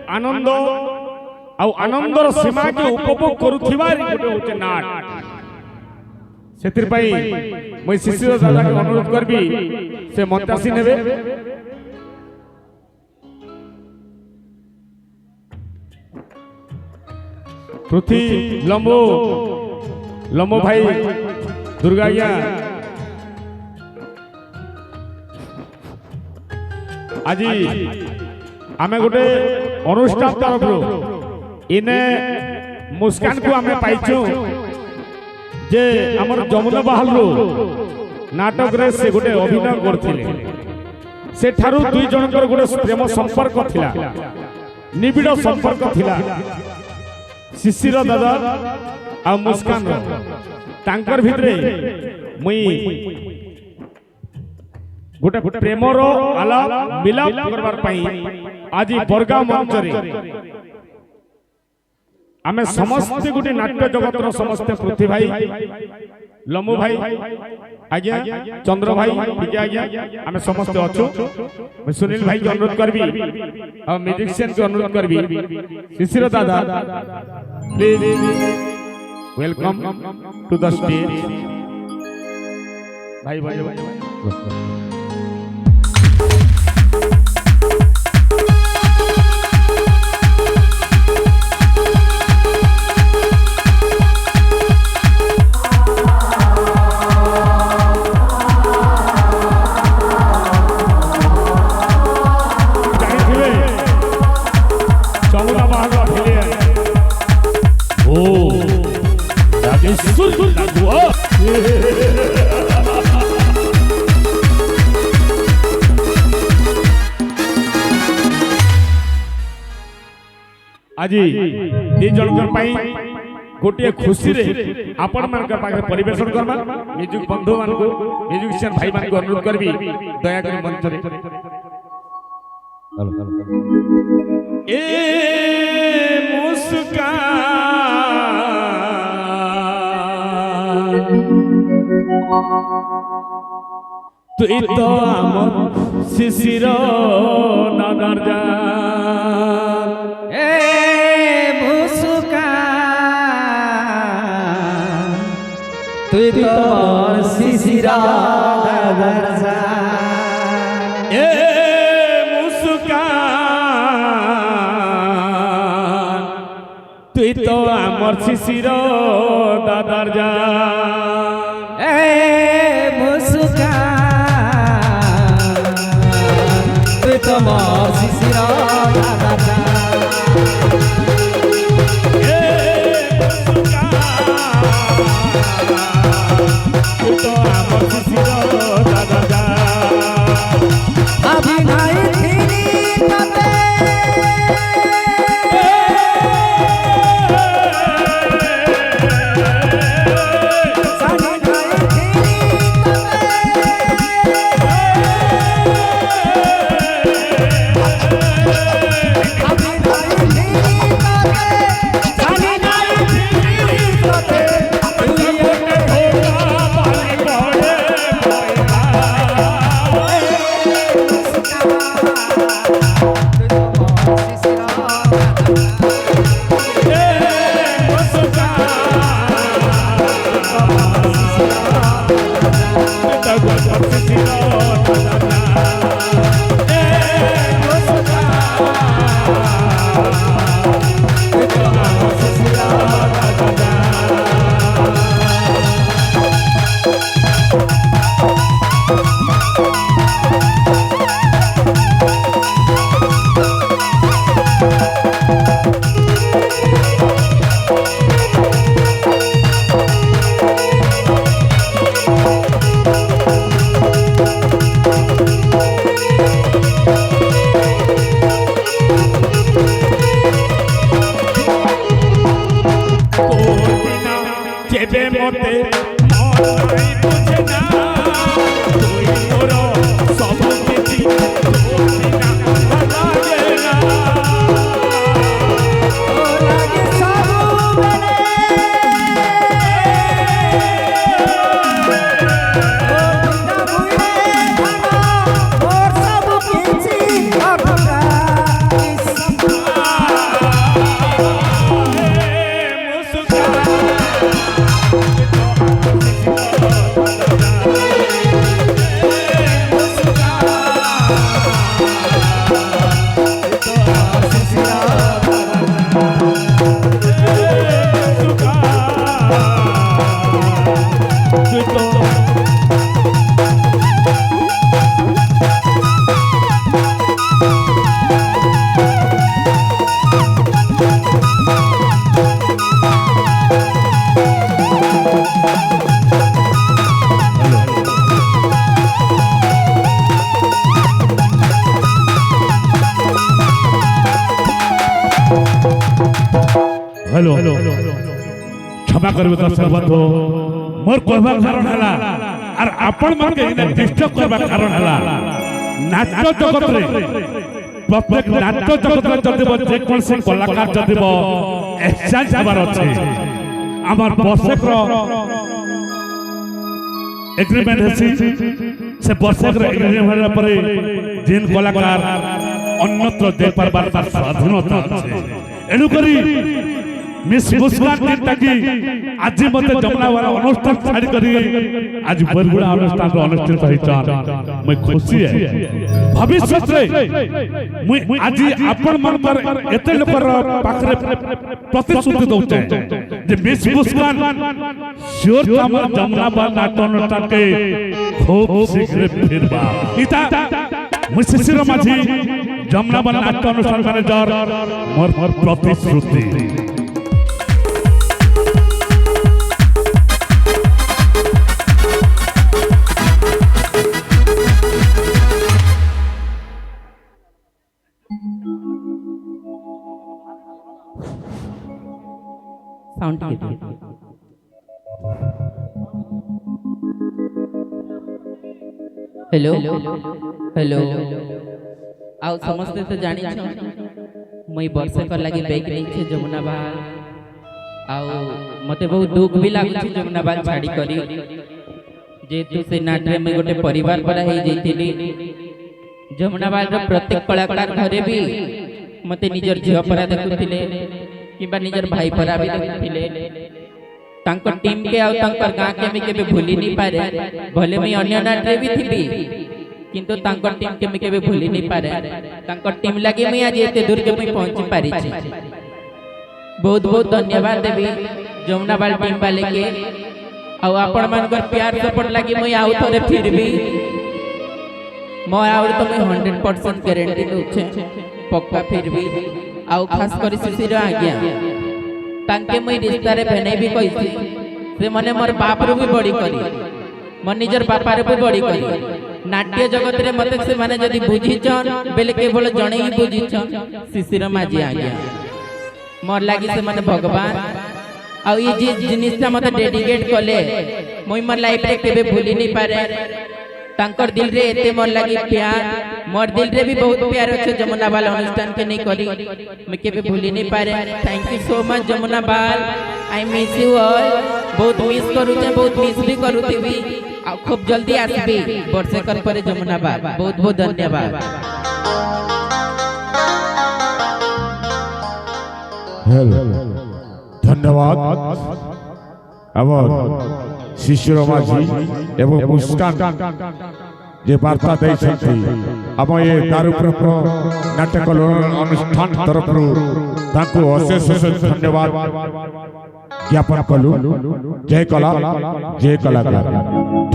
आनंद आनंदर सीमा के उपभोग करुथिबार गोटे होचे नाट सेतिर पई मैं शिशिर दादा के अनुरोध करबी से मंतासी नेबे पृथ्वी लंबो लंबो भाई दुर्गाया आज आमे गोटे अनुष्ठान तरफ इने मुस्कान को आमे पाइछु जे हमर जमुना बहाल नाटक रे से गोटे अभिनय करथिले से ठारू दुई जनकर गोटे प्रेम संपर्क थिला निबिड़ संपर्क थिला शिशिर दादा आ मुस्कान तांकर भितरे मुई गोटे प्रेमर आलाप मिलाप करबार पई आज बरगा मंच रे आमे समस्त गोटे नाट्य जगत रो समस्त पृथ्वी भाई लम्बू भाई आज्ञा चंद्र भाई विजय आज्ञा आमे समस्त अछु मैं सुनील भाई के अनुरोध करबी और म्यूजिशियन के अनुरोध करबी शिशिर दादा please welcome to the stage भाई भाई आज दी जनकर पाई गोटे खुशी रे आपण मानकर पाखे परिवेशन करबा म्यूजिक बंधु मान को म्यूजिशियन भाई मान को अनुरोध करबी दया कर मंच रे ए मुस्कान तुई तो आम शिशिर नगर जा तुई तो मोर शिशिरा दरजा ए मुस्कान तुई तो आमर शिशिर दरजा ए मुस्कान तुई तो मोर शिशिरा दरजा हेलो क्षमा करबे दर्शक बंधु मोर कहबार कारण हला और आपण मन के डिस्टर्ब करबार कारण हला नाट्य जगत रे प्रत्येक नाट्य जगत रे जदिबो जे कोन से कलाकार जदिबो एक्सचेंज हबार अछि आमार बसेक रो एग्रीमेंट हेसी से बसेक रो एग्रीमेंट होला परे जिन कलाकार अन्यत्र दे पारबार तार स्वाधीनता अछि एनु करी मिस मुस्कान टीम आज मते जमुना वाला अनुष्ठान छाड़ी करी आज बरगुड़ा अनुष्ठान रो अनुष्ठित होइछन मैं खुशी है भविष्य रे मैं आज आपण मन पर एते लोकर पाखरे प्रतिश्रुति दउछे जे मिस मुस्कान श्योर हमर जमुना वाला नाट्य अनुष्ठान के खूब शीघ्र फिरबा इता मैं शिशिर माझी जमुना वाला नाट्य अनुष्ठान मैनेजर मोर प्रतिश्रुति साउंड हेलो हेलो आओ समझते तो जानी मुई वर्षे कर लगी बैग नहीं छे जमुना बाल आओ मते बहुत दुख भी लागु छे जमुना बाल छाड़ी करी जेतु से नाट्य में गोटे परिवार परा हे जैतिली जमुना बाल रो प्रत्येक कलाकार घरे भी मते निजर झियो परा देखुथिले किबा निजर भाई परा भी देखुथिले तांको टीम के आउ तांकर गां के मी केबे भूली नहीं पारे भले मी अन्य नाट्य भी थिबी किंतु तांकर टीम के मी केबे भूली नहीं पारे तांकर टीम लागि मी आज एते दूर के मी पहुंची पारी छी बहुत बहुत धन्यवाद देबी जमुना बाल टीम वाले के आउ आपण मानकर प्यार सपोर्ट लागि मी आउ थरे फिर भी मो आउ तो मी 100% गारंटी दउ छे पक्का फिर भी आउ खास करी शिशिर आज्ञा तांके मुई रिश्तारे भेनै भी कहिसी से मने मोर बाप रो भी बड़ी करी मन निजर बापा रे भी बड़ी करी नाट्य जगत रे मते से माने जदी बुझी छन बेले केवल जणे ही बुझी छन शिशिर माझी आज्ञा मोर लागि से माने भगवान आ ई जे जिनिसटा मते डेडिकेट कले मुई मोर लाइफ रे केबे भूली नहीं पारे तांकर दिल रे एते मोर लागि प्यार मोर दिल रे भी बहुत प्यार अछि जमुना बाल अनुष्ठान के नहीं करी मैं केबे भूली नहीं पारे thank you so much Jamuna बाल आई मिस यू ऑल बहुत मिस करू छे बहुत मिस भी करूथिबी आ खूब जल्दी आसबी वर्षे कर परे जमुना बाल बहुत बहुत धन्यवाद धन्यवाद आवर शिशिर माझी एवं मुस्कान जे वार्ता दे छथि हम ये दारुप्रप्र नाटक अनुष्ठान तरफ तांको अशेष अशेष धन्यवाद ज्ञापन कलु जय कला जय कलाकार।